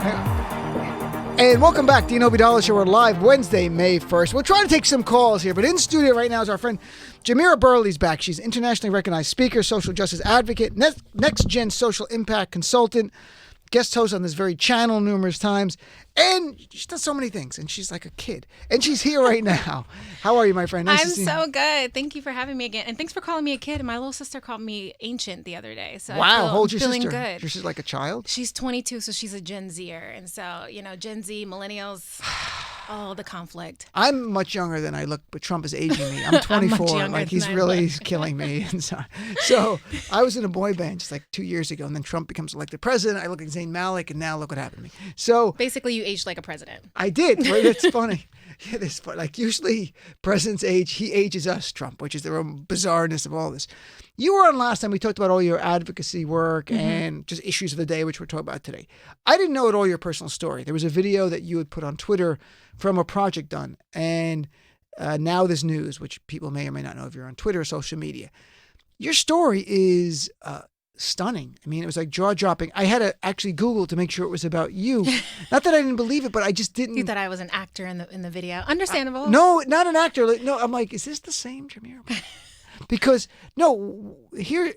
Hang on. And welcome back, Dean Ovidala Show. We're live Wednesday, May 1st. We'll try to take some calls here, but in studio right now is our friend Jamira Burley's back. She's an internationally recognized speaker, social justice advocate, next-gen social impact consultant, guest host on this very channel numerous times, and she does so many things, and she's like a kid. And she's here right now. How are you, my friend? I'm so good. Thank you for having me again. And thanks for calling me a kid. And my little sister called me ancient the other day. So wow, how old's your feeling sister? Good. She's like a child? She's 22, so she's a Gen Zer. And so, Gen Z, millennials, the conflict. I'm much younger than I look, but Trump is aging me. I'm 24. Like, he's really killing me. And so I was in a boy band just like 2 years ago, and then Trump becomes elected president. I look like Zayn Malik, and now look what happened to me. So basically, you aged like a president. I did. Right? It's funny. Yeah, this fun. Like usually presidents age, he ages us, Trump, which is the bizarreness of all this. You were on last time. We talked about all your advocacy work and just issues of the day, which we're talking about today. I didn't know at all your personal story. There was a video that you had put on Twitter from a project done, and now this news, which people may or may not know if you're on Twitter or social media. Your story is stunning. I mean, it was like jaw-dropping. I had to actually Google to make sure it was about you. Not that I didn't believe it, but I just didn't. You thought I was an actor in the video. Understandable. No, not an actor. No, I'm like, is this the same Jamira? Because here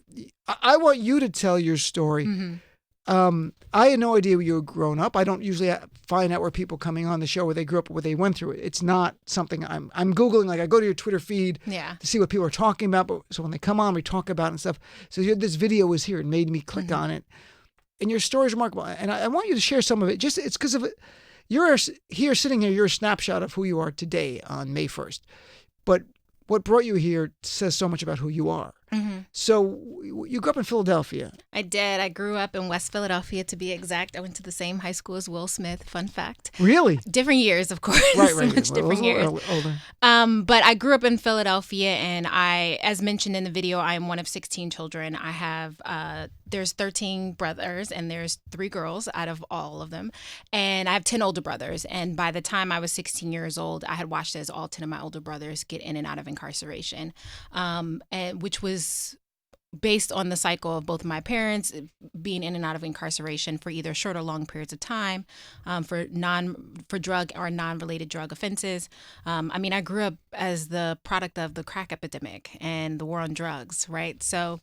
I want you to tell your story. I had no idea where you were growing up. I don't usually find out where people coming on the show where they grew up or where they went through it. It's not something I'm Googling. Like I go to your Twitter feed to see what people are talking about. But so when they come on, we talk about it and stuff. So this video was here and made me click on it. And your story is remarkable. And I want you to share some of it. Just it's because of it. You're here sitting here. You're a snapshot of who you are today on May 1st. But what brought you here says so much about who you are. So you grew up in Philadelphia. I did. I grew up in West Philadelphia, to be exact. I went to the same high school as Will Smith. Fun fact. Really? Different years, of course. Right. Much different years. Older. But I grew up in Philadelphia, and as mentioned in the video, I am one of 16 children. I have there's 13 brothers, and there's 3 girls out of all of them, and I have 10 older brothers. And by the time I was 16 years old, I had watched as all 10 of my older brothers get in and out of incarceration, and which was based on the cycle of both my parents being in and out of incarceration for either short or long periods of time, for drug or non-related drug offenses. I grew up as the product of the crack epidemic and the war on drugs, right? So,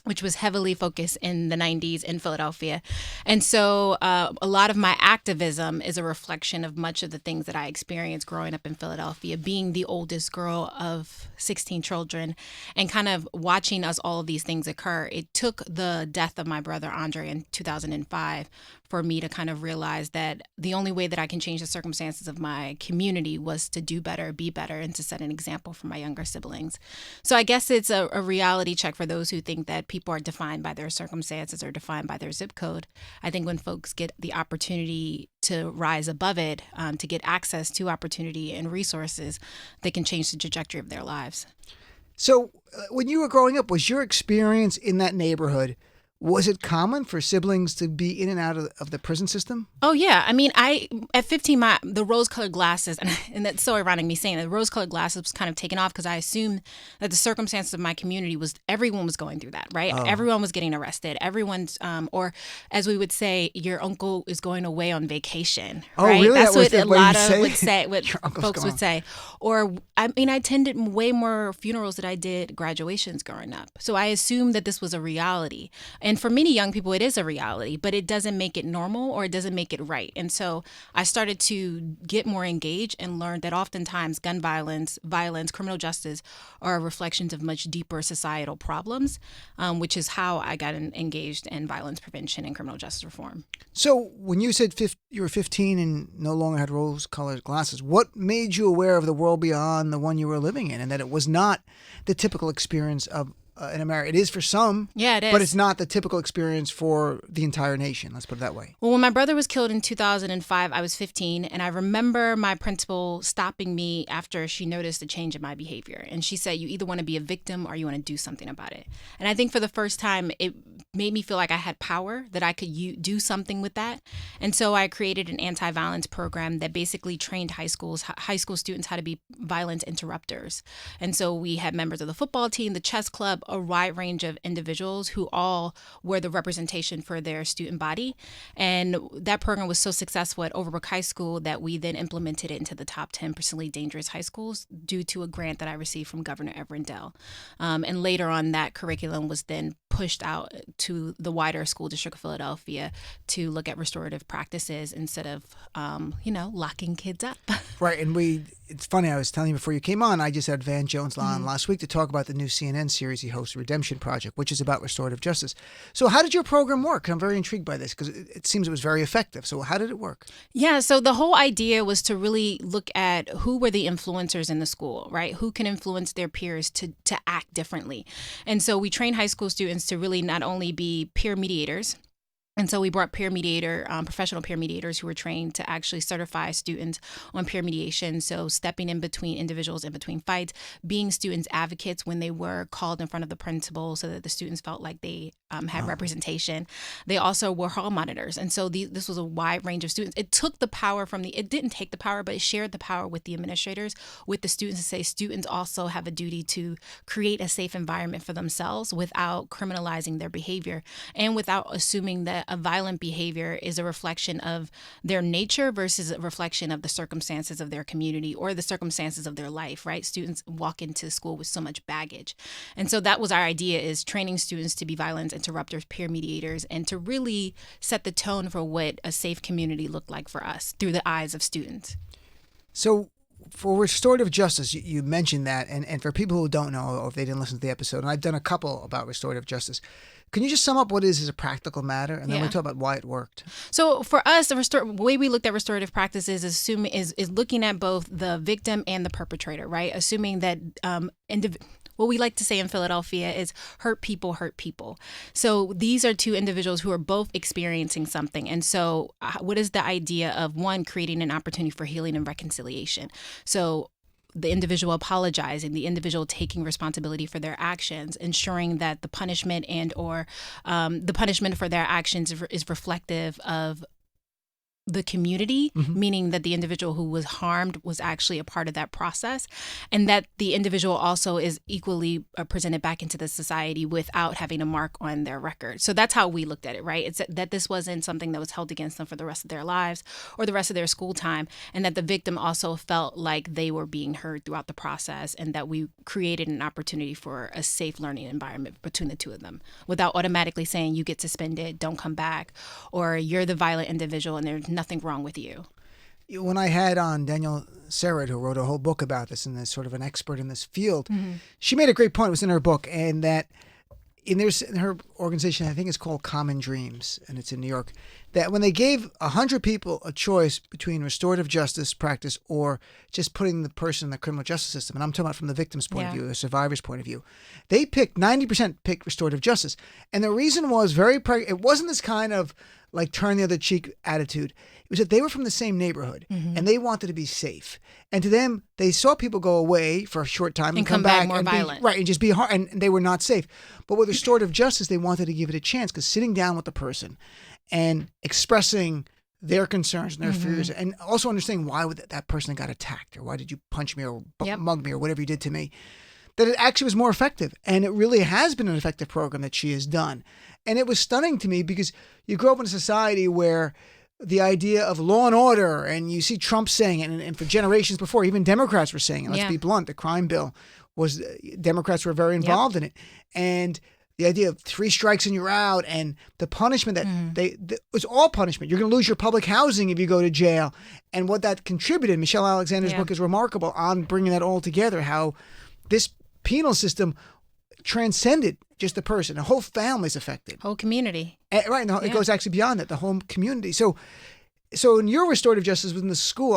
which was heavily focused in the 90s in Philadelphia. And so a lot of my activism is a reflection of much of the things that I experienced growing up in Philadelphia, being the oldest girl of 16 children and kind of watching all of these things occur. It took the death of my brother Andre in 2005 for me to kind of realize that the only way that I can change the circumstances of my community was to do better, be better, and to set an example for my younger siblings. So I guess it's a reality check for those who think that people are defined by their circumstances or defined by their zip code. I think when folks get the opportunity to rise above it, to get access to opportunity and resources, they can change the trajectory of their lives. So when you were growing up, was your experience in that neighborhood, was it common for siblings to be in and out of the prison system? Oh, yeah. I mean, at 15, the rose-colored glasses, and that's so ironic me saying that, the rose-colored glasses was kind of taken off because I assumed that the circumstances of my community everyone was going through that, right? Oh. Everyone was getting arrested. Everyone's, or as we would say, your uncle is going away on vacation, right? Oh, really? That's what a lot of what folks would say. Or, I attended way more funerals than I did graduations growing up. So I assumed that this was a reality. And for many young people, it is a reality, but it doesn't make it normal or it doesn't make it right. And so I started to get more engaged and learned that oftentimes gun violence, criminal justice are reflections of much deeper societal problems, which is how I got engaged in violence prevention and criminal justice reform. So when you said you were 15 and no longer had rose-colored glasses, what made you aware of the world beyond the one you were living in and that it was not the typical experience of in America? It is for some. Yeah, it is. But it's not the typical experience for the entire nation. Let's put it that way. Well, when my brother was killed in 2005, I was 15. And I remember my principal stopping me after she noticed a change in my behavior. And she said, you either want to be a victim or you want to do something about it. And I think for the first time, it made me feel like I had power, that I could do something with that. And so I created an anti-violence program that basically trained high school students how to be violence interrupters. And so we had members of the football team, the chess club, a wide range of individuals who all were the representation for their student body. And that program was so successful at Overbrook High School that we then implemented it into the top 10 percently dangerous high schools due to a grant that I received from Governor Everindale. And later on, that curriculum was then pushed out to the wider school district of Philadelphia to look at restorative practices instead of, locking kids up. Right. And it's funny, I was telling you before you came on, I just had Van Jones on last week to talk about the new CNN series he hosts, Redemption Project, which is about restorative justice. So how did your program work? I'm very intrigued by this because it seems it was very effective. So how did it work? Yeah, so the whole idea was to really look at who were the influencers in the school, right? Who can influence their peers to act differently. And so we train high school students to really not only be peer mediators. And so we brought professional peer mediators who were trained to actually certify students on peer mediation. So stepping in between individuals in between fights, being students advocates when they were called in front of the principal so that the students felt like they had representation. They also were hall monitors. And so this was a wide range of students. It took the power it didn't take the power, but it shared the power with the administrators, with the students to say students also have a duty to create a safe environment for themselves without criminalizing their behavior and without assuming that a violent behavior is a reflection of their nature versus a reflection of the circumstances of their community or the circumstances of their life, right? Students walk into school with so much baggage. And so that was our idea, is training students to be violence interrupters, peer mediators, and to really set the tone for what a safe community looked like for us through the eyes of students. So for restorative justice, you mentioned that, and for people who don't know, or if they didn't listen to the episode, and I've done a couple about restorative justice, can you just sum up what it is as a practical matter, and then we talk about why it worked? So for us, the way we looked at restorative practices is looking at both the victim and the perpetrator, right? Assuming that what we like to say in Philadelphia is hurt people hurt people. So these are two individuals who are both experiencing something. And so what is the idea of, one, creating an opportunity for healing and reconciliation? So the individual apologizing, the individual taking responsibility for their actions, ensuring that the punishment or the punishment for their actions is reflective of the community, meaning that the individual who was harmed was actually a part of that process, and that the individual also is equally presented back into the society without having a mark on their record. So that's how we looked at it, right? It's that this wasn't something that was held against them for the rest of their lives or the rest of their school time, and that the victim also felt like they were being heard throughout the process, and that we created an opportunity for a safe learning environment between the two of them without automatically saying you get suspended, don't come back, or you're the violent individual and there's nothing wrong with you. When I had on Danielle Serrett, who wrote a whole book about this and is sort of an expert in this field, she made a great point. It was in her book, and that in her organization, I think it's called Common Dreams, and it's in New York, that when they gave 100 people a choice between restorative justice practice or just putting the person in the criminal justice system, and I'm talking about from the victim's point of view, the survivor's point of view, they picked 90% picked restorative justice. And the reason was it wasn't this kind of like turn the other cheek attitude. It was that they were from the same neighborhood and they wanted to be safe. And to them, they saw people go away for a short time and come back more violent. And just be hard, and they were not safe. But with restorative justice, they wanted to give it a chance, because sitting down with the person and expressing their concerns and their fears, and also understanding why that person got attacked, or why did you punch me or mug me or whatever you did to me, that it actually was more effective. And it really has been an effective program that she has done. And it was stunning to me, because you grow up in a society where the idea of law and order, and you see Trump saying it, and for generations before, even Democrats were saying it. Let's be blunt. The crime bill Democrats were very involved in it. And the idea of 3 strikes and you're out, and the punishment that it was all punishment. You're going to lose your public housing if you go to jail. And what that contributed, Michelle Alexander's book is remarkable on bringing that all together, how this penal system transcended just the person. The whole family's affected. Whole community. Right. No, it goes actually beyond that, the whole community. So in your restorative justice within the school,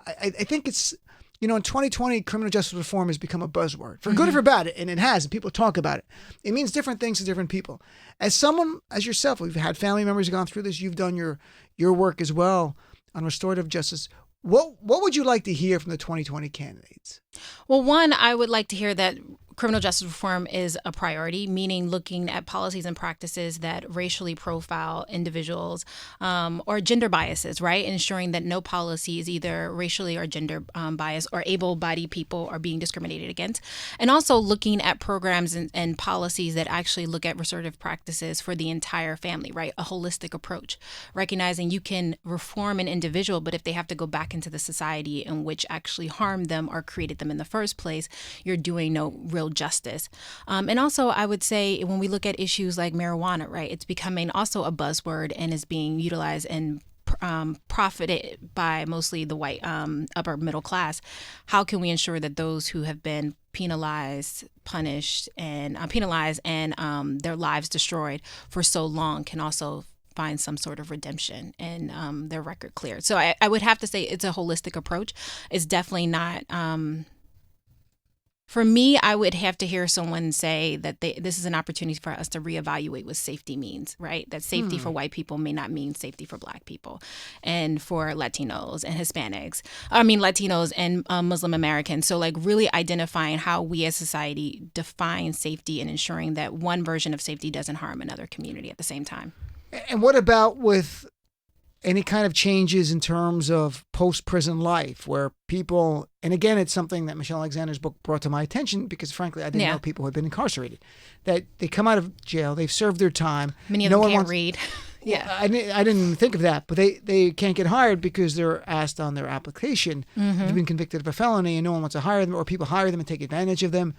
I think it's, in 2020, criminal justice reform has become a buzzword, for good or for bad, and it has, and people talk about it. It means different things to different people. As someone, as yourself, we've had family members who've gone through this, you've done your work as well on restorative justice. What would you like to hear from the 2020 candidates? Well, one, I would like to hear that criminal justice reform is a priority, meaning looking at policies and practices that racially profile individuals or gender biases, right? Ensuring that no policy is either racially or gender biased, or able-bodied people are being discriminated against. And also looking at programs and policies that actually look at restorative practices for the entire family, right? A holistic approach, recognizing you can reform an individual, but if they have to go back into the society in which actually harmed them or created them in the first place, you're doing no real justice. And also, I would say when we look at issues like marijuana, right, it's becoming also a buzzword and is being utilized and profited by mostly the white upper middle class. How can we ensure that those who have been penalized, punished, and their lives destroyed for so long can also find some sort of redemption and their record cleared? So I would have to say it's a holistic approach. It's definitely not. For me, I would have to hear someone say that this is an opportunity for us to reevaluate what safety means, right? That safety for white people may not mean safety for Black people, and for Latinos and Hispanics. Latinos and Muslim Americans. So like really identifying how we as society define safety and ensuring that one version of safety doesn't harm another community at the same time. And what about with any kind of changes in terms of post-prison life where people, and again, it's something that Michelle Alexander's book brought to my attention because frankly, I didn't know people who had been incarcerated, that they come out of jail, they've served their time. Many of them can't read. Yeah, I didn't even think of that, but they can't get hired because they're asked on their application, have you been convicted of a felony, and no one wants to hire them, or people hire them and take advantage of them.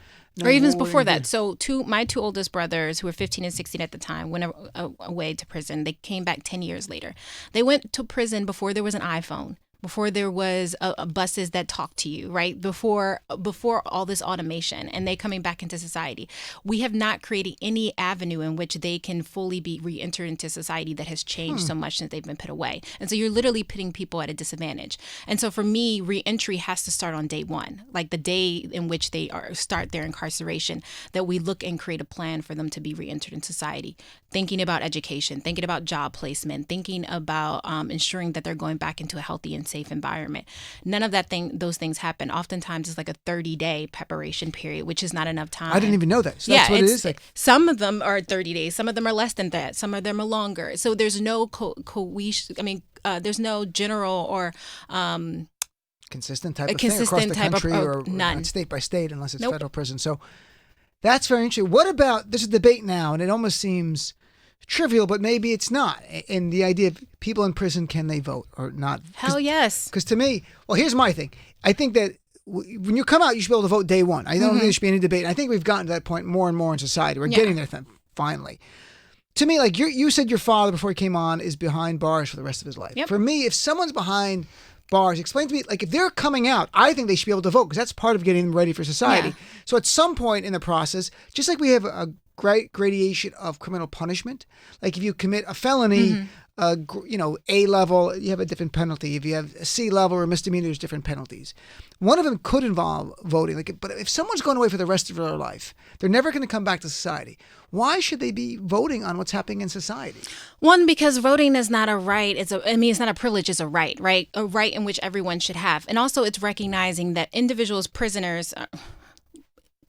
Or even before that. So my two oldest brothers, who were 15 and 16 at the time, went away to prison. They came back 10 years later. They went to prison before there was an iPhone, before there was buses that talk to you, right? Before all this automation, and they coming back into society. We have not created any avenue in which they can fully be re-entered into society that has changed so much since they've been put away. And so you're literally putting people at a disadvantage. And so for me, re-entry has to start on day one, like the day in which they start their incarceration, that we look and create a plan for them to be re-entered in society, thinking about education, thinking about job placement, thinking about ensuring that they're going back into a healthy and safe environment. None of those things happen. Oftentimes it's like a 30-day preparation period, which is not enough time. I didn't even know that. So that's what it is. Like, some of them are 30 days. Some of them are less than that. Some of them are longer. So there's no there's no general or consistent type of thing across the country or none. State by state, unless it's federal prison. So that's very interesting. What about, there's a debate now, and it almost seems trivial, but maybe it's not. And the idea of people in prison, can they vote or not? Hell yes. Because to me, well, here's my thing. I think that when you come out, you should be able to vote day one. I don't think there should be any debate. I think we've gotten to that point more and more in society. We're getting there finally. To me, like you said, your father before he came on is behind bars for the rest of his life. Yep. For me, if someone's behind bars, explain to me, like if they're coming out, I think they should be able to vote because that's part of getting them ready for society. Yeah. So at some point in the process, just like we have a great gradation of criminal punishment, like if you commit a felony, A level, you have a different penalty. If you have a C level or misdemeanor, there's different penalties. One of them could involve voting. But if someone's going away for the rest of their life, they're never going to come back to society. Why should they be voting on what's happening in society? One, because voting is not a right. It's not a privilege. It's a right, right? A right in which everyone should have. And also it's recognizing that individuals, prisoners,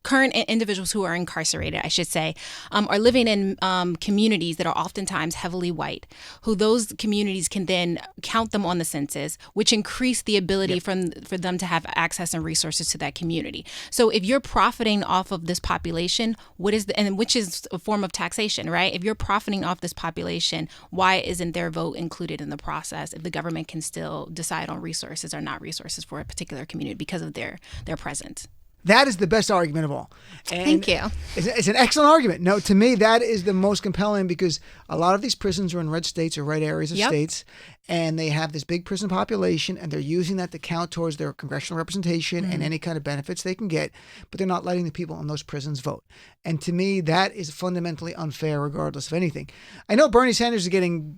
current individuals who are incarcerated, I should say, are living in communities that are oftentimes heavily white, who those communities can then count them on the census, which increase the ability for them to have access and resources to that community. So if you're profiting off of this population, which is a form of taxation, right? If you're profiting off this population, why isn't their vote included in the process if the government can still decide on resources or not resources for a particular community because of their presence? That is the best argument of all. And thank you. It's an excellent argument. No, to me, that is the most compelling because a lot of these prisons are in red states or red areas of states, and they have this big prison population, and they're using that to count towards their congressional representation and any kind of benefits they can get, but they're not letting the people in those prisons vote. And to me, that is fundamentally unfair regardless of anything. I know Bernie Sanders is getting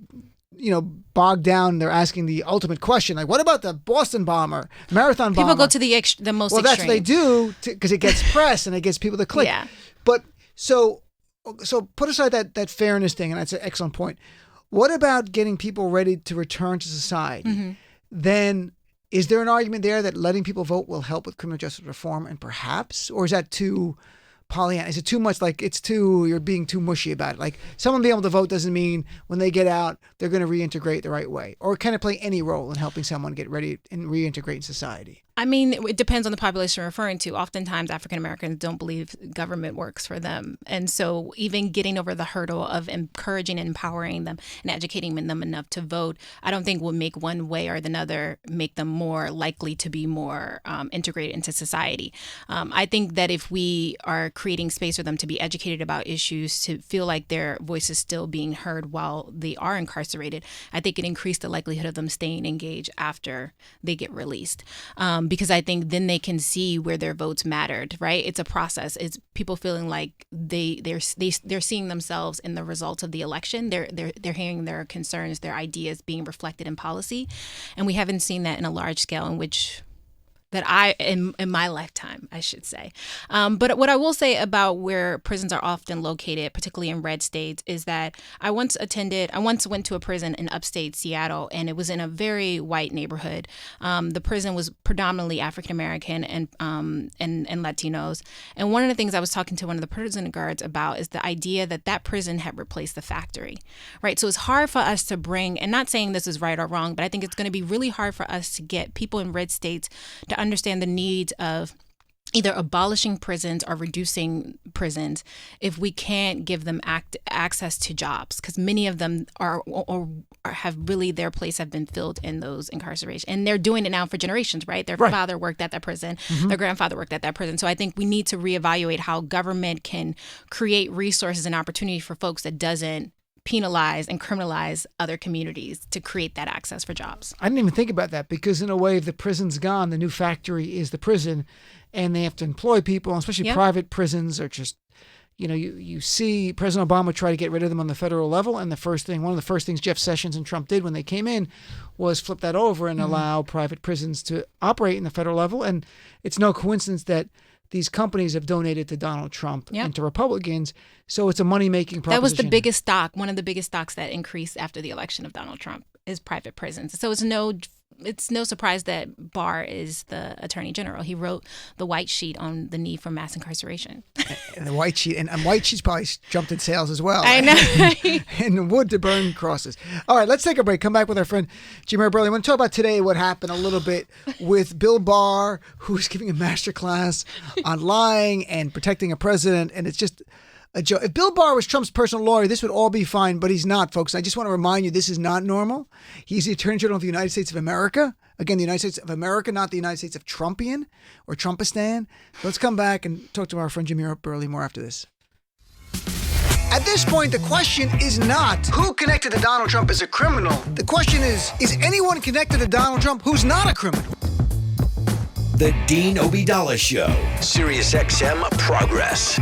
bogged down. They're asking the ultimate question, like, what about the Boston bomber, marathon bomber? People go to the most extreme. Well, that's what they do because it gets press and it gets people to click. Yeah. But so put aside that fairness thing, and that's an excellent point. What about getting people ready to return to society? Then is there an argument there that letting people vote will help with criminal justice reform and perhaps, or is that too Pollyanna? Is it too much like you're being too mushy about it? Like someone being able to vote doesn't mean when they get out, they're going to reintegrate the right way. Or can it play any role in helping someone get ready and reintegrate in society? I mean, it depends on the population you're referring to. Oftentimes, African Americans don't believe government works for them. And so even getting over the hurdle of encouraging and empowering them and educating them enough to vote, I don't think will make one way or another make them more likely to be more integrated into society. I think that if we are creating space for them to be educated about issues, to feel like their voice is still being heard while they are incarcerated, I think it increased the likelihood of them staying engaged after they get released. Because I think then they can see where their votes mattered, right? It's a process. It's people feeling like they're seeing themselves in the results of the election. They're hearing their concerns, their ideas being reflected in policy, and we haven't seen that in a large scale in which that in my lifetime, I should say. But what I will say about where prisons are often located, particularly in red states, is that I once went to a prison in upstate Seattle, and it was in a very white neighborhood. The prison was predominantly African American and Latinos. And one of the things I was talking to one of the prison guards about is the idea that prison had replaced the factory, right? So it's hard for us to bring, and not saying this is right or wrong, but I think it's going to be really hard for us to get people in red states to understand the needs of either abolishing prisons or reducing prisons if we can't give them access to jobs, because many of them are or have really their place have been filled in those incarceration, and they're doing it now for generations, right? Their father worked at that prison, their grandfather worked at that prison. So I think we need to reevaluate how government can create resources and opportunity for folks that doesn't penalize and criminalize other communities to create that access for jobs. I didn't even think about that, because in a way, if the prison's gone, the new factory is the prison, and they have to employ people, especially private prisons are just, you see President Obama try to get rid of them on the federal level, and one of the first things Jeff Sessions and Trump did when they came in was flip that over and allow private prisons to operate in the federal level. And it's no coincidence that these companies have donated to Donald Trump and to Republicans. So it's a money-making proposition. That was the biggest stock, one of the biggest stocks that increased after the election of Donald Trump is private prisons. So it's no surprise that Barr is the Attorney General. He wrote the white sheet on the need for mass incarceration. And the white sheet, and white sheet's probably jumped in sales as well. I know. And wood to burn crosses. All right, let's take a break. Come back with our friend Jamira Burley. I want to talk about today what happened a little bit with Bill Barr, who's giving a master class on lying and protecting a president, and it's just a joke. If Bill Barr was Trump's personal lawyer, this would all be fine, but he's not, folks. I just want to remind you, this is not normal. He's the Attorney General of the United States of America. Again, the United States of America, not the United States of Trumpian or Trumpistan. Let's come back and talk to our friend Jamira Burley more after this. At this point, the question is not who connected to Donald Trump as a criminal. The question is anyone connected to Donald Trump who's not a criminal? The Dean Obeidallah Show. SiriusXM Progress.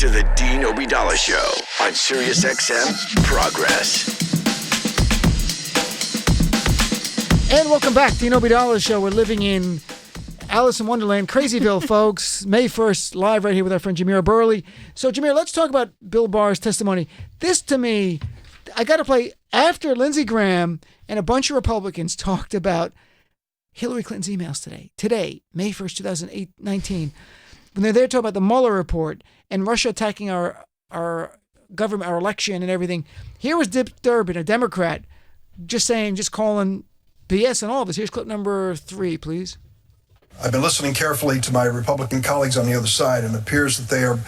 to the Dean Obeidallah Show on Sirius XM Progress. And welcome back, Dean Obeidallah Show. We're living in Alice in Wonderland, Crazyville, folks. May 1st, live right here with our friend Jamira Burley. So, Jamira, let's talk about Bill Barr's testimony. This, to me, I got to play after Lindsey Graham and a bunch of Republicans talked about Hillary Clinton's emails today, May 1st, 2019, when they're there talking about the Mueller report and Russia attacking our government, our election and everything. Here was Dick Durbin, a Democrat, just calling BS on all of us. Here's clip number 3, please. I've been listening carefully to my Republican colleagues on the other side, and it appears that they are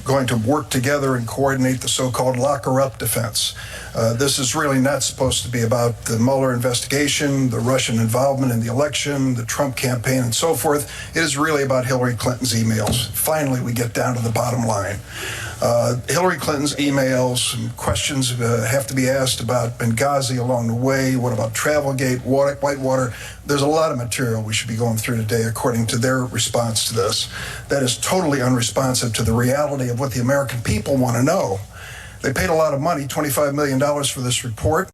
going to work together and coordinate the so-called locker-up defense. This is really not supposed to be about the Mueller investigation, the Russian involvement in the election, the Trump campaign, and so forth. It is really about Hillary Clinton's emails. Finally, we get down to the bottom line. Hillary Clinton's emails and questions have to be asked about Benghazi along the way. What about Travelgate, Whitewater? There's a lot of material we should be going through today according to their response to this. That is totally unresponsive to the reality of what the American people want to know. They paid a lot of money, $25 million for this report.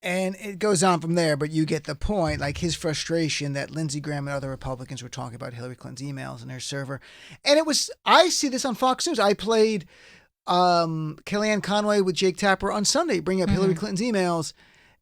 And it goes on from there, but you get the point, like his frustration that Lindsey Graham and other Republicans were talking about Hillary Clinton's emails and her server. And it was, I see this on Fox News. I played Kellyanne Conway with Jake Tapper on Sunday, bring up Hillary Clinton's emails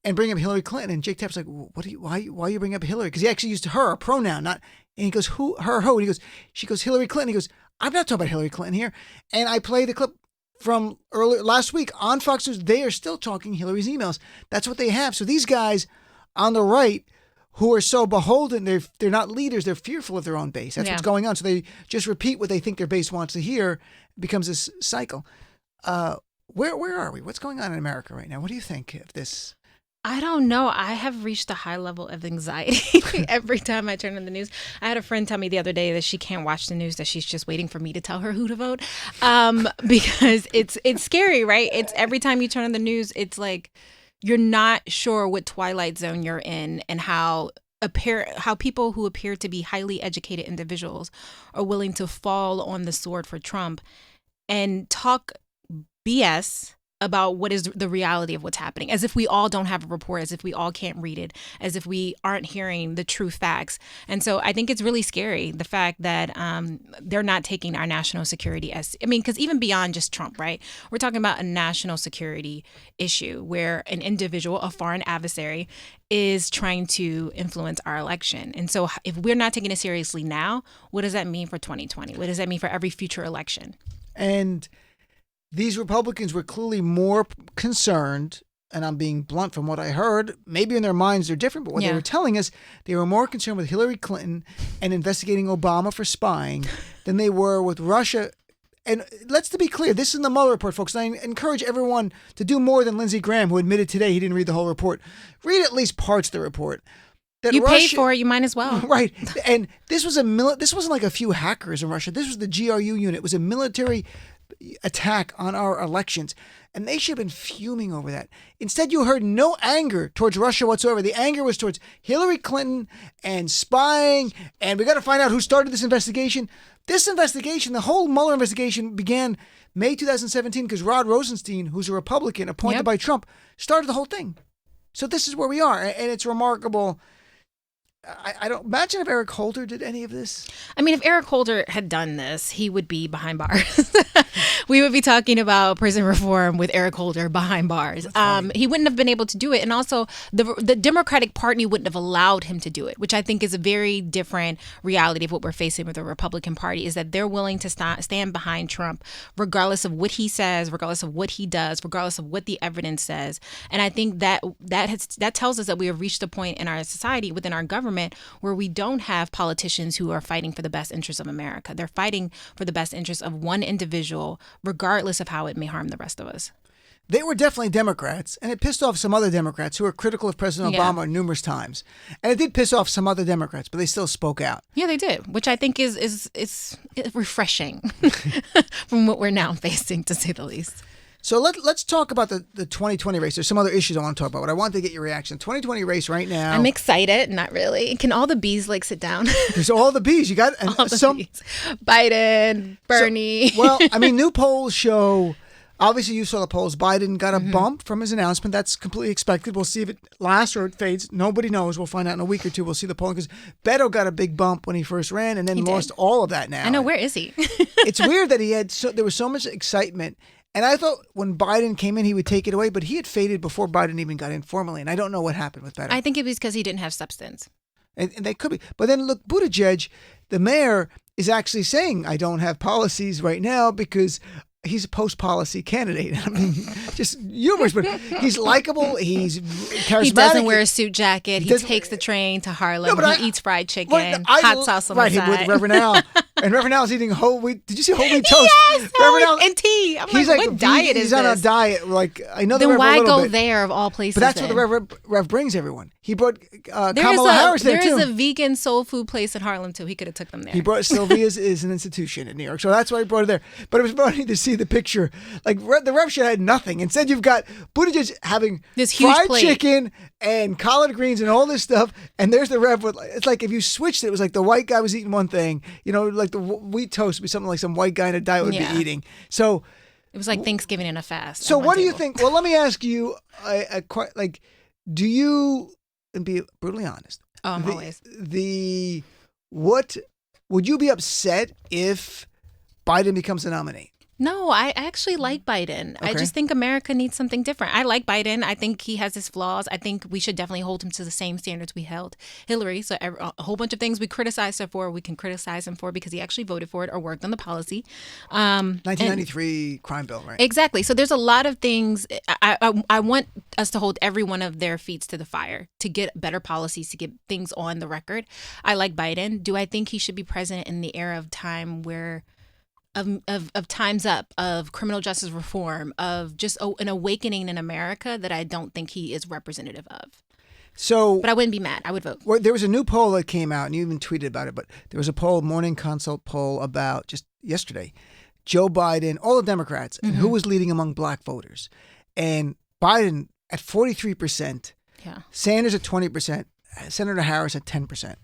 and bring up Hillary Clinton. And Jake Tapper's like, why are you bringing up Hillary? Because he actually used her, a pronoun, not, and he goes, who, her, who? And she goes, Hillary Clinton. He goes, I'm not talking about Hillary Clinton here. And I play the clip from earlier last week on Fox News. They are still talking Hillary's emails. That's what they have. So these guys on the right who are so beholden, they're not leaders. They're fearful of their own base. That's what's going on. So they just repeat what they think their base wants to hear. It becomes this cycle. Where are we? What's going on in America right now? What do you think of this? I don't know. I have reached a high level of anxiety every time I turn on the news. I had a friend tell me the other day that she can't watch the news, that she's just waiting for me to tell her who to vote, because it's scary, right? It's every time you turn on the news, it's like you're not sure what twilight zone you're in and how people who appear to be highly educated individuals are willing to fall on the sword for Trump and talk BS about what is the reality of what's happening, as if we all don't have a report, as if we all can't read it, as if we aren't hearing the true facts. And so I think it's really scary, the fact that they're not taking our national security because even beyond just Trump, right? We're talking about a national security issue where an individual, a foreign adversary, is trying to influence our election. And so if we're not taking it seriously now, what does that mean for 2020? What does that mean for every future election? And these Republicans were clearly more concerned, and I'm being blunt from what I heard, maybe in their minds they're different, but what they were telling us, they were more concerned with Hillary Clinton and investigating Obama for spying than they were with Russia. And let's be clear, this is in the Mueller report, folks, and I encourage everyone to do more than Lindsey Graham, who admitted today he didn't read the whole report. Read at least parts of the report. You paid for it, you might as well. Right. And this wasn't like a few hackers in Russia. This was the GRU unit. It was a military attack on our elections, and they should have been fuming over that. Instead, you heard no anger towards Russia whatsoever. The anger was towards Hillary Clinton and spying, and we got to find out who started this investigation. This investigation, the whole Mueller investigation, began May 2017 because Rod Rosenstein, who's a Republican appointed by Trump, started the whole thing. So this is where we are, and it's remarkable. I don't imagine if Eric Holder did any of this. I mean, if Eric Holder had done this, he would be behind bars. We would be talking about prison reform with Eric Holder behind bars. He wouldn't have been able to do it. And also the Democratic Party wouldn't have allowed him to do it, which I think is a very different reality of what we're facing with the Republican Party, is that they're willing to stand behind Trump, regardless of what he says, regardless of what he does, regardless of what the evidence says. And I think that tells us that we have reached a point in our society, within our government, where we don't have politicians who are fighting for the best interests of America. They're fighting for the best interests of one individual, regardless of how it may harm the rest of us. They were definitely Democrats, and it pissed off some other Democrats who were critical of President Obama numerous times. And it did piss off some other Democrats, but they still spoke out. Yeah, they did, which I think is refreshing from what we're now facing, to say the least. So let's talk about the 2020 race. There's some other issues I want to talk about, but I want to get your reaction. 2020 race right now. I'm excited. Not really. Can all the bees like sit down? There's all the bees. You got all the bees. Biden, Bernie. Well, I mean, new polls show. Obviously, you saw the polls. Biden got a bump from his announcement. That's completely expected. We'll see if it lasts or it fades. Nobody knows. We'll find out in a week or two. We'll see the polling because Beto got a big bump when he first ran and then lost all of that now. I know. Where is he? It's weird that there was so much excitement. And I thought when Biden came in, he would take it away, but he had faded before Biden even got in formally. And I don't know what happened with Beto. I think it was because he didn't have substance. And they could be. But then look, Buttigieg, the mayor, is actually saying, I don't have policies right now because he's a post-policy candidate. I mean, just humorous, but he's likable. He's charismatic. He doesn't wear a suit jacket. He takes the train to Harlem. He eats fried chicken, hot sauce on the side. With Reverend Al. And Reverend Al's eating whole wheat. Did you see whole wheat toast? Yes, Reverend Al and tea. I'm like, what diet is this? He's on a diet. Like, I know the Then Rev why a little go bit, there of all places? but that's then? what the Rev brings everyone. He brought Kamala Harris there too. There is a vegan soul food place in Harlem too. He could have took them there. He brought Sylvia's is an institution in New York, so that's why he brought it there. But it was funny to see the picture. Like the Rev should have had nothing. Instead, you've got Buttigieg having this huge fried plate. chicken and collard greens and all this stuff, and there's the Rev with. It's like if you switched it was like the white guy was eating one thing, like the wheat toast would be something like some white guy in a diet would be eating. So it was like Thanksgiving in a fast. So what do you think? Well, let me ask you, do you, and be brutally honest? Oh, I'm always. What would you be upset if Biden becomes the nominee? No, I actually like Biden. Okay. I just think America needs something different. I like Biden. I think he has his flaws. I think we should definitely hold him to the same standards we held Hillary. So a whole bunch of things we criticize her for, we can criticize him for because he actually voted for it or worked on the policy. 1993 crime bill, right? Exactly. So there's a lot of things. I want us to hold every one of their feet to the fire to get better policies, to get things on the record. I like Biden. Do I think he should be president in the era of time where of time's up, of criminal justice reform, of just an awakening in America that I don't think he is representative of? So, but I wouldn't be mad. I would vote. Well, there was a new poll that came out, and you even tweeted about it, but there was a poll, Morning Consult poll about just yesterday, Joe Biden, all the Democrats, and who was leading among black voters. And Biden at 43%, Sanders at 20%, Senator Harris at 10%.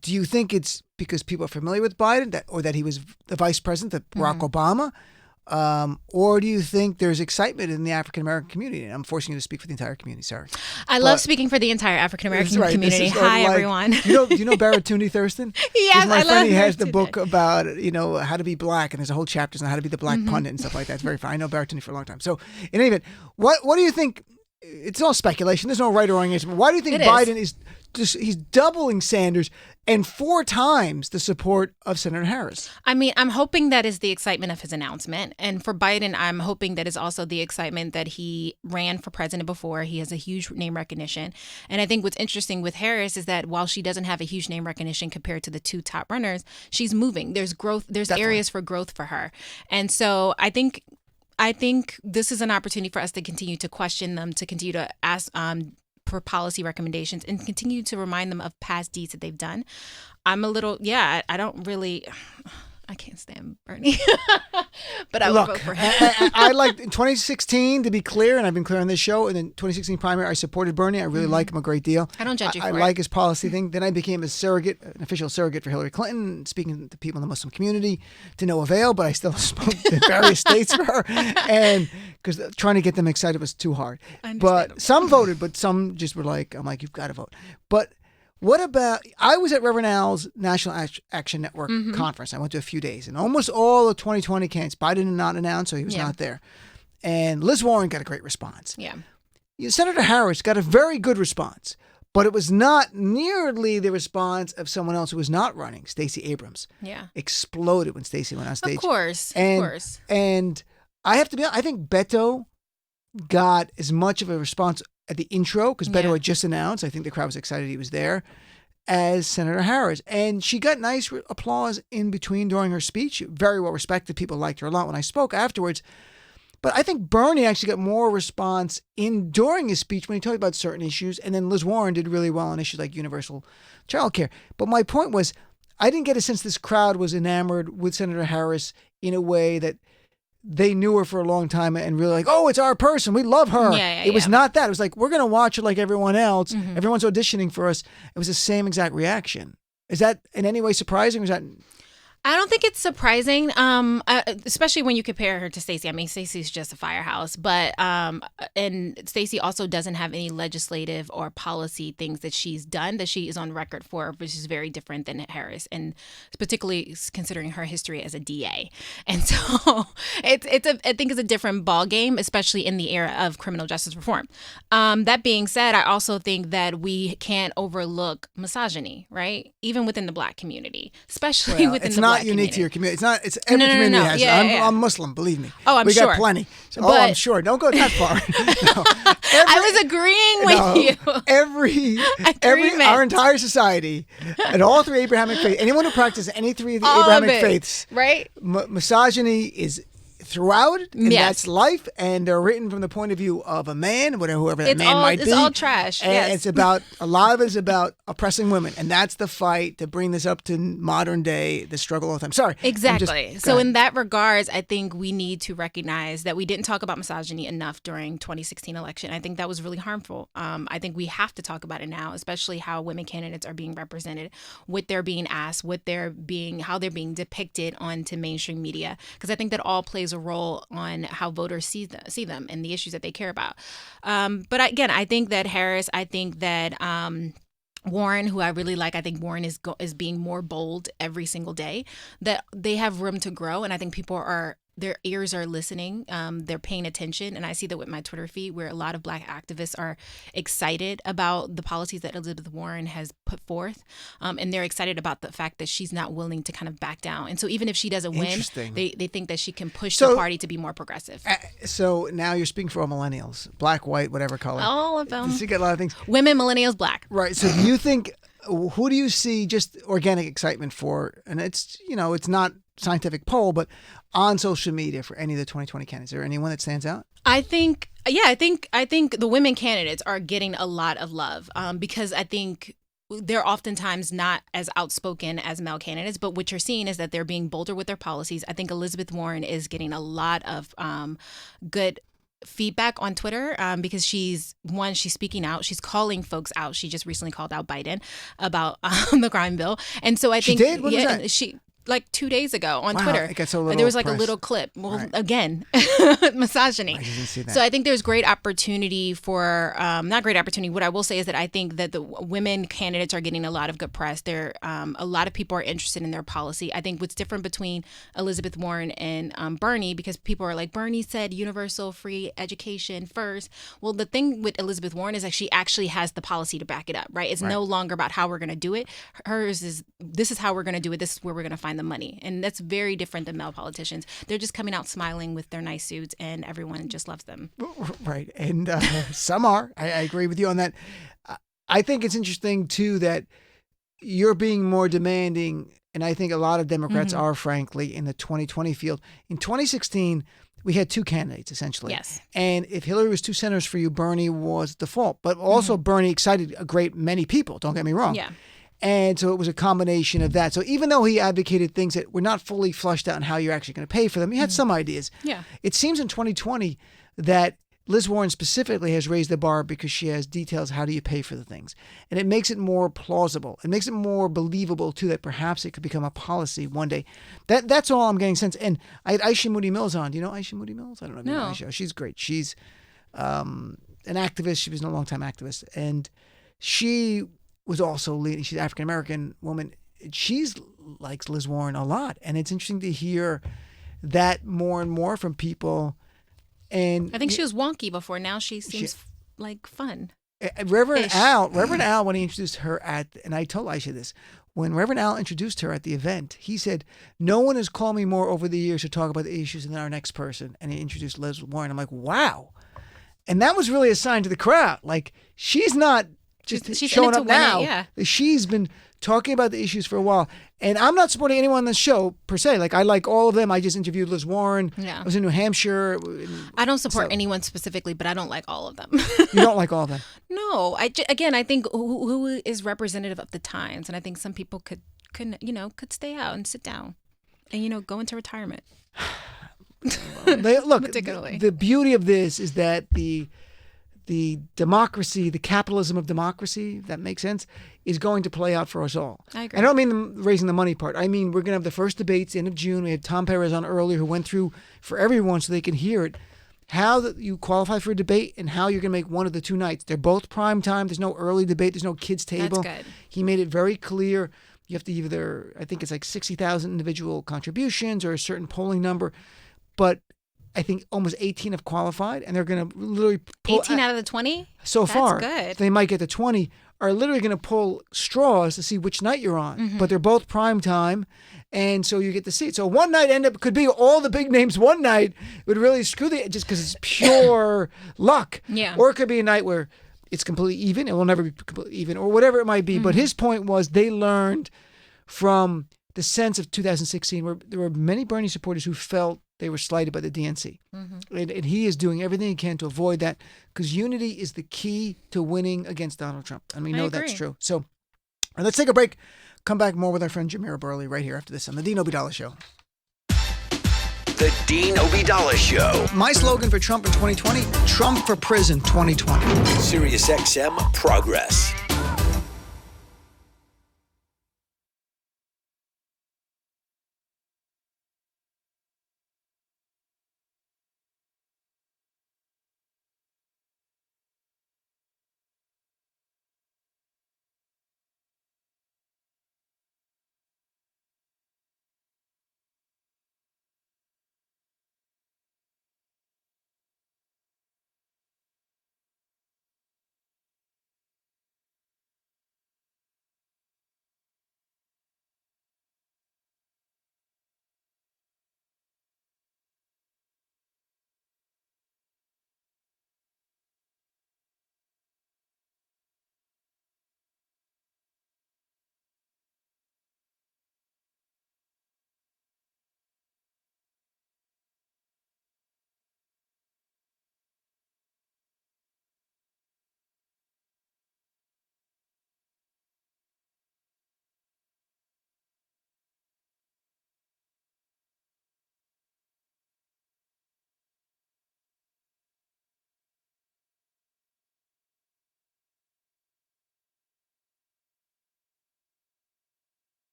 Do you think it's because people are familiar with Biden or that he was the vice president, that Barack Obama? Or do you think there's excitement in the African-American community? And I'm forcing you to speak for the entire community, sorry. I love speaking for the entire African-American community. Hi, everyone. Do you know Baratuni Thurston? Yes, my I friend, love he has the Baratuni. book about, how to be black, and there's a whole chapter on how to be the black pundit and stuff like that. It's very fun. I know Baratuni for a long time. So, in any event, what do you think? It's all speculation. There's no right or wrong answer. But why do you think Biden is he's doubling Sanders and 4 times the support of Senator Harris? I mean, I'm hoping that is the excitement of his announcement. And for Biden, I'm hoping that is also the excitement that he ran for president before. He has a huge name recognition. And I think what's interesting with Harris is that while she doesn't have a huge name recognition compared to the 2 top runners, she's moving. There's growth. There's Definitely. areas for growth for her. And so I think this is an opportunity for us to continue to question them, to continue to ask for policy recommendations and continue to remind them of past deeds that they've done. I'm a little, I don't really, I can't stand Bernie, but I would vote for him. I like in 2016, to be clear, and I've been clear on this show, in the 2016 primary, I supported Bernie. I really like him a great deal. I don't judge you for it. I like his policy thing. Then I became an official surrogate for Hillary Clinton, speaking to people in the Muslim community to no avail, but I still spoke to various states for her. And because trying to get them excited was too hard. But some voted, but some just were like, I'm like, you've got to vote. But what about, I was at Reverend Al's National Action Network conference. I went to a few days, and almost all of 2020 candidates, Biden did not announce, so he was not there. And Liz Warren got a great response. Yeah. Senator Harris got a very good response, but it was not nearly the response of someone else who was not running, Stacey Abrams. Yeah. Exploded when Stacey went on stage. Of course. And I have to be honest, I think Beto got as much of a response at the intro, because Beto had just announced, I think the crowd was excited he was there, as Senator Harris. And she got nice applause in between during her speech. Very well respected. People liked her a lot when I spoke afterwards. But I think Bernie actually got more response during his speech when he talked about certain issues. And then Liz Warren did really well on issues like universal child care. But my point was, I didn't get a sense this crowd was enamored with Senator Harris in a way that they knew her for a long time and really like, oh, it's our person. We love her. It was not that. It was like, we're going to watch her like everyone else. Everyone's auditioning for us. It was the same exact reaction. Is that in any way surprising? Or is that... I don't think it's surprising, especially when you compare her to Stacey. I mean, Stacey's just a firehouse, but and Stacey also doesn't have any legislative or policy things that she's done that she is on record for, which is very different than Harris, and particularly considering her history as a DA. And so I think it's a different ball game, especially in the era of criminal justice reform. That being said, I also think that we can't overlook misogyny, right? Even within the Black community, especially within the not unique to your community. It's not. It's every community has. I'm Muslim. Believe me. Oh, we sure. got plenty. So, I'm sure. Don't go that far. I was agreeing with you. Our entire society, and all three Abrahamic faiths. Anyone who practices any three of the Abrahamic faiths, right? Misogyny is throughout, and that's life, and they're written from the point of view of a man, whoever that man might be. It's all trash. And it's about, a lot of it is about oppressing women, and that's the fight to bring this up to modern day, the struggle all the time. Sorry. Exactly. So in that regards, I think we need to recognize that we didn't talk about misogyny enough during 2016 election. I think that was really harmful. I think we have to talk about it now, especially how women candidates are being represented, what they're being asked, how they're being depicted onto mainstream media, because I think that all plays a role on how voters see them and the issues that they care about. But again, I think that Harris, I think that Warren, who I really like, I think Warren is being more bold every single day, that they have room to grow. And I think their ears are listening, they're paying attention. And I see that with my Twitter feed, where a lot of Black activists are excited about the policies that Elizabeth Warren has put forth. And they're excited about the fact that she's not willing to kind of back down. And so even if she doesn't win, they think that she can push the party to be more progressive. So now you're speaking for all millennials, Black, white, whatever color. All of them. You get a lot of things. Women, millennials, Black. Right. So do you think, who do you see just organic excitement for? And it's not scientific poll, but on social media for any of the 2020 candidates, is there anyone that stands out? I think the women candidates are getting a lot of love because I think they're oftentimes not as outspoken as male candidates, but what you're seeing is that they're being bolder with their policies. I think Elizabeth Warren is getting a lot of good feedback on Twitter because she's speaking out, she's calling folks out. She just recently called out Biden about the crime bill, and so I think she did. What was that? She like 2 days ago on wow, Twitter. It got so little there was like press. a little clip. Well, right. Again, misogyny. I didn't see that. So I think there's great opportunity for, not great opportunity. What I will say is that I think that the women candidates are getting a lot of good press. A lot of people are interested in their policy. I think what's different between Elizabeth Warren and Bernie, because people are like, Bernie said universal free education first. Well, the thing with Elizabeth Warren is that she actually has the policy to back it up, right? It's no longer about how we're going to do it. Hers is, this is how we're going to do it. This is where we're going to find the money. And that's very different than male politicians. They're just coming out smiling with their nice suits and everyone just loves them. Right. And some are. I agree with you on that. I think it's interesting, too, that you're being more demanding. And I think a lot of Democrats are, frankly, in the 2020 field. In 2016, we had two candidates, essentially. Yes. And if Hillary was two senators for you, Bernie was default. But also Bernie excited a great many people. Don't get me wrong. Yeah. And so it was a combination of that. So even though he advocated things that were not fully flushed out on how you're actually going to pay for them, he had some ideas. Yeah. It seems in 2020 that Liz Warren specifically has raised the bar because she has details how do you pay for the things. And it makes it more plausible. It makes it more believable, too, that perhaps it could become a policy one day. That's all I'm getting sense. And I had Aisha Moody Mills on. Do you know Aisha Moody Mills? I don't know if you know Aisha. She's great. She's an activist. She was a long-time activist. And she was also leading. She's an African-American woman. She's likes Liz Warren a lot. And it's interesting to hear that more and more from people. And I think she was wonky before. Now she seems like fun. Reverend Al, when he introduced her and I told Aisha this, when Reverend Al introduced her at the event, he said, no one has called me more over the years to talk about the issues than our next person. And he introduced Liz Warren. I'm like, wow. And that was really a sign to the crowd. Like, she's not just she's showing up now. Yeah. She's been talking about the issues for a while. And I'm not supporting anyone on the show per se. Like, I like all of them. I just interviewed Liz Warren. Yeah. I was in New Hampshire. I don't support anyone specifically, but I don't like all of them. You don't like all of them? No. I think who is representative of the times. And I think some people could stay out and sit down and, go into retirement. Look, particularly. the beauty of this is that the democracy, the capitalism of democracy, if that makes sense, is going to play out for us all. I agree. I don't mean raising the money part. I mean, we're going to have the first debates end of June. We had Tom Perez on earlier who went through for everyone so they can hear it, how you qualify for a debate and how you're going to make one of the two nights. They're both prime time. There's no early debate. There's no kids table. That's good. He made it very clear. You have to either, I think it's like 60,000 individual contributions or a certain polling number. But I think almost 18 have qualified, and they're going to literally pull 18 out of the 20? so That's far. good. They might get to 20. Are literally going to pull straws to see which night you're on. Mm-hmm. But they're both prime time, and so you get to see it. So one night could be all the big names one night. It would really screw just because it's pure luck. Yeah. Or it could be a night where it's completely even. It will never be completely even, or whatever it might be. Mm-hmm. But his point was they learned from the sense of 2016 where there were many Bernie supporters who felt they were slighted by the DNC. Mm-hmm. And he is doing everything he can to avoid that because unity is the key to winning against Donald Trump. And we know that's agree. true. So let's take a break. Come back more with our friend Jamira Burley right here after this on the Dean Obeidallah Show. The Dean Obeidallah Show. My slogan for Trump in 2020, Trump for prison 2020. Sirius XM Progress.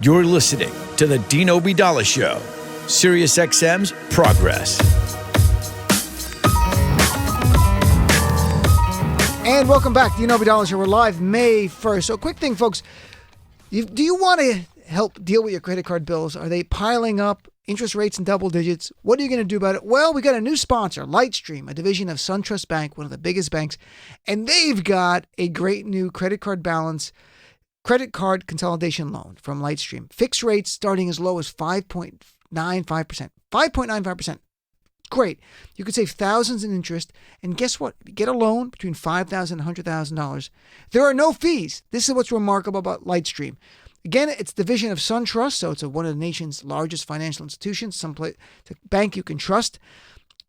You're listening to the Dean Obeidallah Show, Sirius XM's Progress. And welcome back. Dean Obeidallah Show. We're live May 1st. So quick thing, folks. Do you want to help deal with your credit card bills? Are they piling up? Interest rates in double digits. What are you going to do about it? Well, we got a new sponsor, Lightstream, a division of SunTrust Bank, one of the biggest banks. And they've got a great new credit card consolidation loan from Lightstream. Fixed rates starting as low as 5.95%. 5.95%. great. You could save thousands in interest. And guess what? If you get a loan between $5,000 and $100,000, there are no fees. This is what's remarkable about Lightstream. Again, it's the division of SunTrust, so it's one of the nation's largest financial institutions, it's a bank you can trust.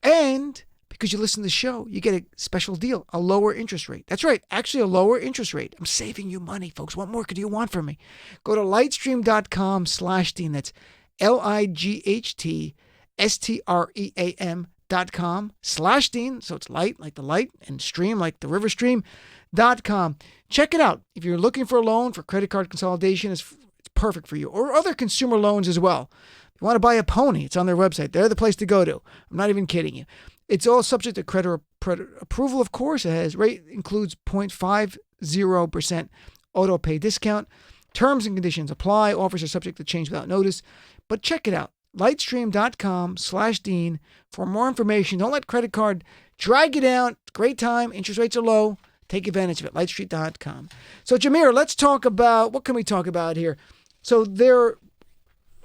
And because you listen to the show, you get a special deal, a lower interest rate. That's right, actually a lower interest rate. I'm saving you money, folks. What more could you want from me? Go to lightstream.com/Dean. That's lightstream.com/Dean. So it's light like the light and stream like the river stream.com. Check it out. If you're looking for a loan for credit card consolidation, it's perfect for you. Or other consumer loans as well. If you want to buy a pony, it's on their website. They're the place to go to. I'm not even kidding you. It's all subject to credit approval, of course. Rate includes 0.50% auto pay discount. Terms and conditions apply. Offers are subject to change without notice. But check it out. Lightstream.com/Dean for more information. Don't let credit card drag you down. It's a great time. Interest rates are low. Take advantage of it. Lightstream.com. So, Jamira, let's talk about, what can we talk about here? So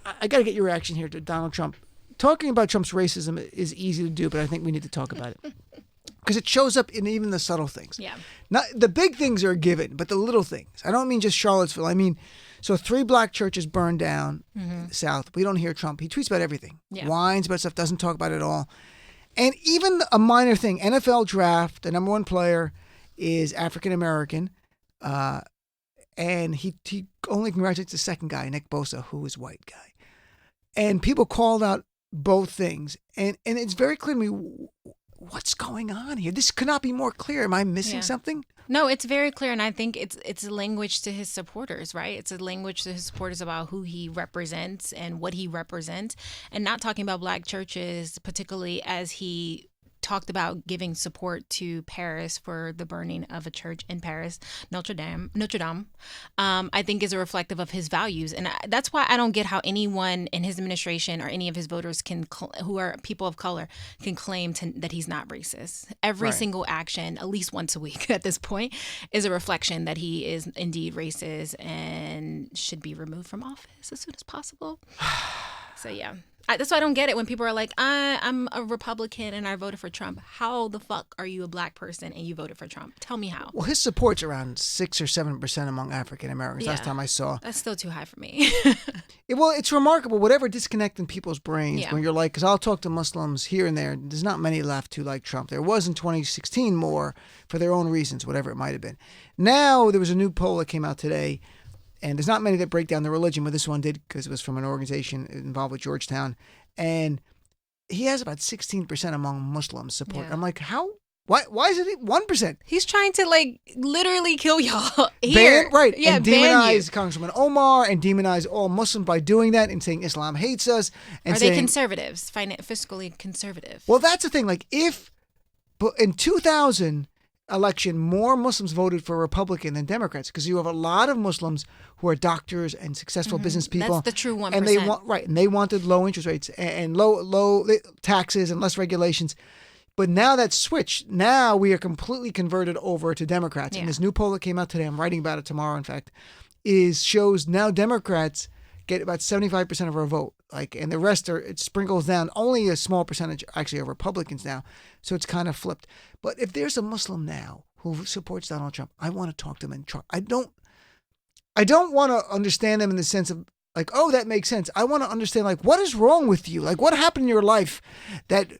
I got to get your reaction here to Donald Trump. Talking about Trump's racism is easy to do, but I think we need to talk about it. Because it shows up in even the subtle things. Yeah. Not the big things are a given, but the little things. I don't mean just Charlottesville. I mean, so 3 black churches burned down in the South. We don't hear Trump. He tweets about everything. Yeah. Whines about stuff, doesn't talk about it at all. And even a minor thing, NFL draft, the number 1 player is African-American. And he only congratulates the second guy, Nick Bosa, who is white guy. And people called out both things. And it's very clear to me, what's going on here? This could not be more clear. Am I missing something? No, it's very clear, and I think it's a language to his supporters, right? It's a language to his supporters about who he represents and what he represents, and not talking about black churches, particularly as he talked about giving support to Paris for the burning of a church in Paris, Notre Dame, I think is a reflective of his values. And that's why I don't get how anyone in his administration or any of his voters who are people of color can claim that he's not racist. Every single action, at least once a week at this point, is a reflection that he is indeed racist and should be removed from office as soon as possible. So, yeah. That's why I don't get it when people are like, I'm a Republican and I voted for Trump. How the fuck are you a black person and you voted for Trump? Tell me how. Well, his support's around 6 or 7% among African Americans. Last time I saw. That's still too high for me. Well, it's remarkable, whatever disconnect in people's brains when you're like, because I'll talk to Muslims here and there. There's not many left who like Trump. There was in 2016 more for their own reasons, whatever it might have been. Now, there was a new poll that came out today. And there's not many that break down the religion, but this one did because it was from an organization involved with Georgetown. And he has about 16% among Muslims support. Yeah. I'm like, how? Why is it 1%? He's trying to literally kill y'all here. And demonize Congressman Omar and demonize all Muslims by doing that and saying Islam hates us. And are they conservatives, fiscally conservative? Well, that's the thing. Like but in 2000 election, more Muslims voted for Republican than Democrats because you have a lot of Muslims who are doctors and successful business people. That's the true 1%. And they wanted low interest rates and low taxes and less regulations. But now that's switched. Now we are completely converted over to Democrats. Yeah. And this new poll that came out today, I'm writing about it tomorrow, in fact, shows now Democrats get about 75% of our vote. And the rest it sprinkles down. Only a small percentage actually are Republicans now. So it's kind of flipped. But if there's a Muslim now who supports Donald Trump, I want to talk to them and try. I don't want to understand them in the sense of oh, that makes sense. I want to understand what is wrong with you? What happened in your life that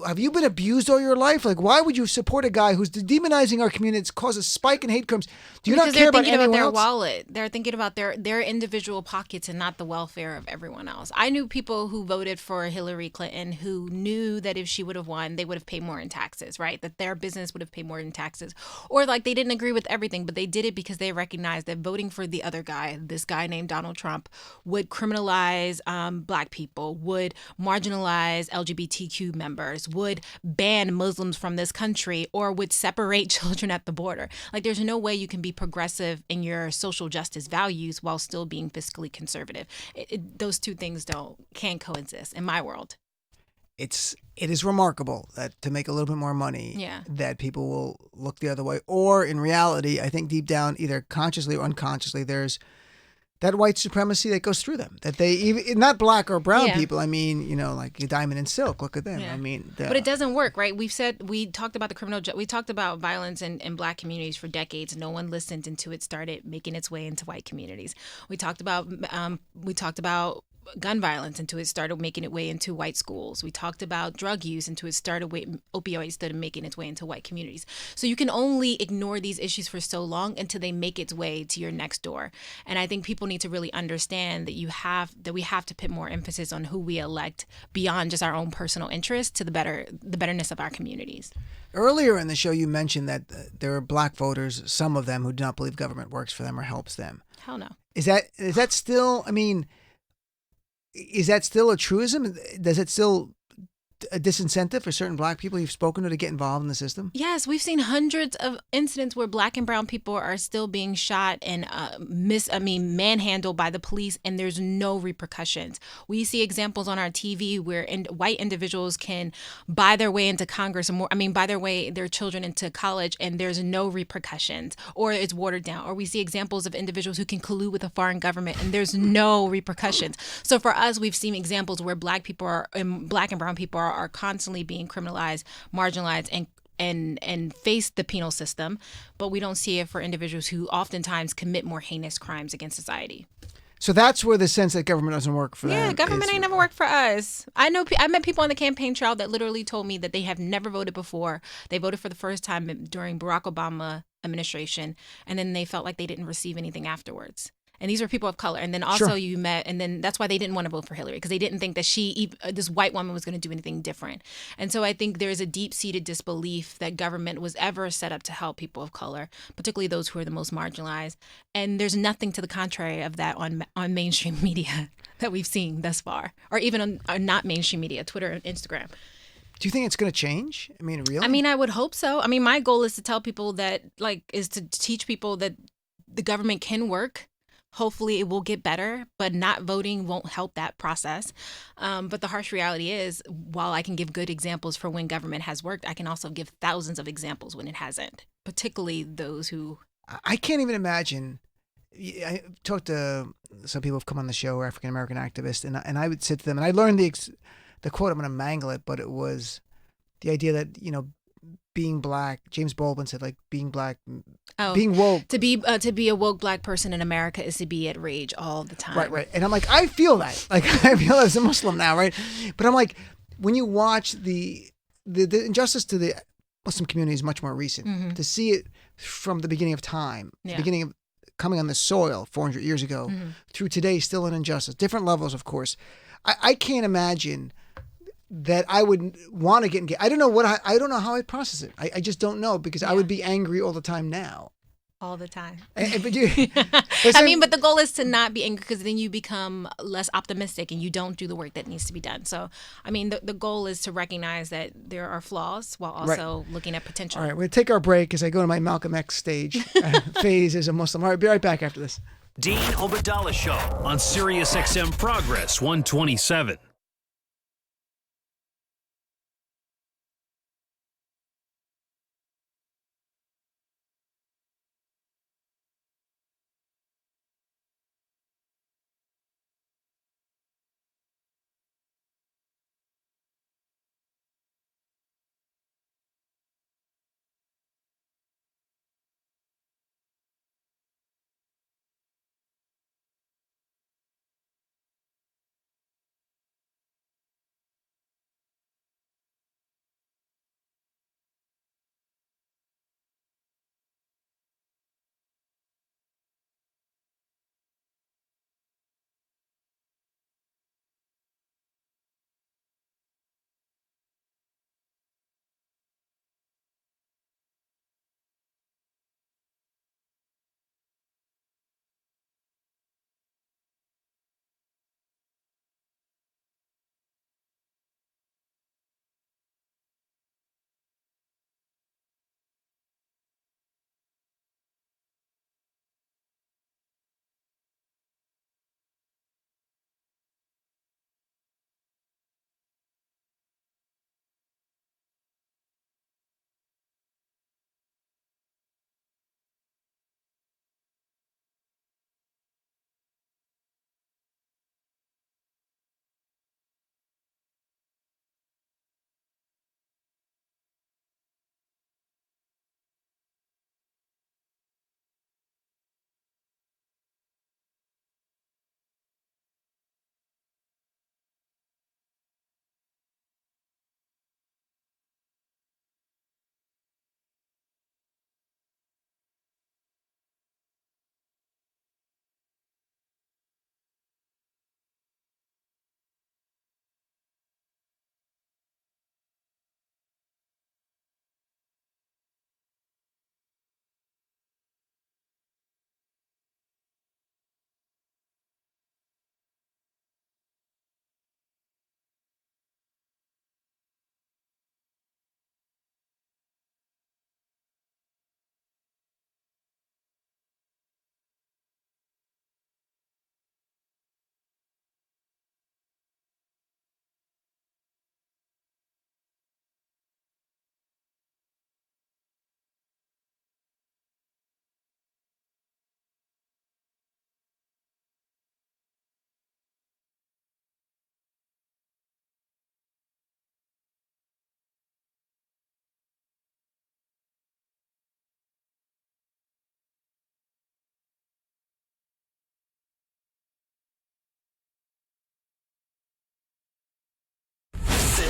have you been abused all your life? Why would you support a guy who's demonizing our community? It's caused a spike in hate crimes. Do you not care about anyone else? Because they're thinking about their wallet. They're thinking about their individual pockets and not the welfare of everyone else. I knew people who voted for Hillary Clinton who knew that if she would have won, they would have paid more in taxes, right? That their business would have paid more in taxes. Or they didn't agree with everything, but they did it because they recognized that voting for the other guy, this guy named Donald Trump, would criminalize black people, would marginalize LGBTQ members, would ban Muslims from this country, or would separate children at the border. There's no way you can be progressive in your social justice values while still being fiscally conservative. Those two things can't coexist in my world. It is remarkable that to make a little bit more money, that people will look the other way. Or in reality, I think deep down, either consciously or unconsciously, there's that white supremacy that goes through them. That they even not black or brown Yeah. people. I mean, like Diamond and Silk. Look at them. Yeah. I mean, But it doesn't work, right? We talked about we talked about violence in black communities for decades. No one listened until it started making its way into white communities. We talked about gun violence until it started making its way into white schools. We talked about drug use until it started opioids started making its way into white communities. So you can only ignore these issues for so long until they make its way to your next door. And I think people need to really understand that we have to put more emphasis on who we elect beyond just our own personal interests to the betterness of our communities. Earlier in the show, you mentioned that there are black voters, some of them, who do not believe government works for them or helps them. Hell no. Is that still? I mean, is that still a truism? Does it still a disincentive for certain black people you've spoken to get involved in the system? Yes, we've seen hundreds of incidents where black and brown people are still being shot and manhandled by the police, and there's no repercussions. We see examples on our TV where white individuals can buy their way into Congress, buy their children into college, and there's no repercussions, or it's watered down. Or we see examples of individuals who can collude with a foreign government, and there's no repercussions. So for us, we've seen examples where black and brown people are constantly being criminalized, marginalized, and face the penal system, but we don't see it for individuals who oftentimes commit more heinous crimes against society. So that's where the sense that government doesn't work for them. Yeah, government ain't never worked for us. I met people on the campaign trail that literally told me that they have never voted before. They voted for the first time during Barack Obama administration, and then they felt like they didn't receive anything afterwards. And these were people of color. And then also you met, and then that's why they didn't want to vote for Hillary, because they didn't think that this white woman was going to do anything different. And so I think there's a deep-seated disbelief that government was ever set up to help people of color, particularly those who are the most marginalized. And there's nothing to the contrary of that on mainstream media that we've seen thus far, or even on not mainstream media, Twitter and Instagram. Do you think it's going to change? I mean, really? I mean, I would hope so. I mean, my goal is to tell people that, is to teach people that the government can work. Hopefully it will get better, but not voting won't help that process. But the harsh reality is, while I can give good examples for when government has worked, I can also give thousands of examples when it hasn't, particularly those who... I can't even imagine. I talked to some people who've come on the show, African-American activists, and I would sit to them, and I learned the quote, I'm going to mangle it, but it was the idea that, being black, James Baldwin said, being black, being woke. To be a woke black person in America is to be at rage all the time. Right. And I'm like, I feel that. I feel that as a Muslim now, right? But I'm like, when you watch the injustice to the Muslim community is much more recent. Mm-hmm. To see it from the beginning of time, the beginning of coming on the soil 400 years ago, through today, still an injustice. Different levels, of course. I can't imagine that I would want to get engaged. I don't know how I'd process it. I just don't know, because I would be angry all the time now. All the time. But but the goal is to not be angry, because then you become less optimistic and you don't do the work that needs to be done. So, I mean, the goal is to recognize that there are flaws while also looking at potential. All right, we're going to take our break as I go to my Malcolm X stage phase as a Muslim. All right, be right back after this. Dean Obadallah Show on Sirius XM Progress 127.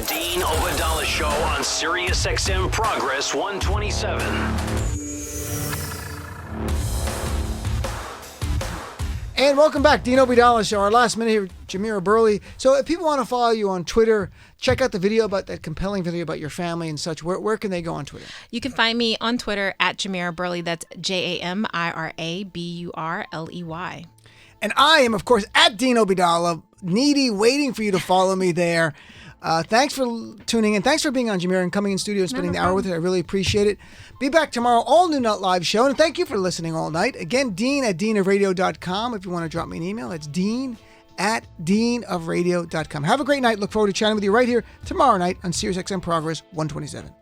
Dean Obadala Show on Sirius XM Progress 127. And welcome back, Dean Obadala Show. Our last minute here, Jamira Burley. So if people want to follow you on Twitter, check out the video about that compelling video about your family and such. Where can they go on Twitter? You can find me on Twitter at Jamira Burley. That's JamiraBurley. And I am, of course, at Dean Obadala, needy, waiting for you to follow me there. Thanks for tuning in. Thanks for being on, Jamira, and coming in studio and spending the hour with it. I really appreciate it. Be back tomorrow, all new Not Live show. And thank you for listening all night. Again, Dean at deanofradio.com. If you want to drop me an email, it's Dean at deanofradio.com. Have a great night. Look forward to chatting with you right here tomorrow night on Sirius XM Progress 127.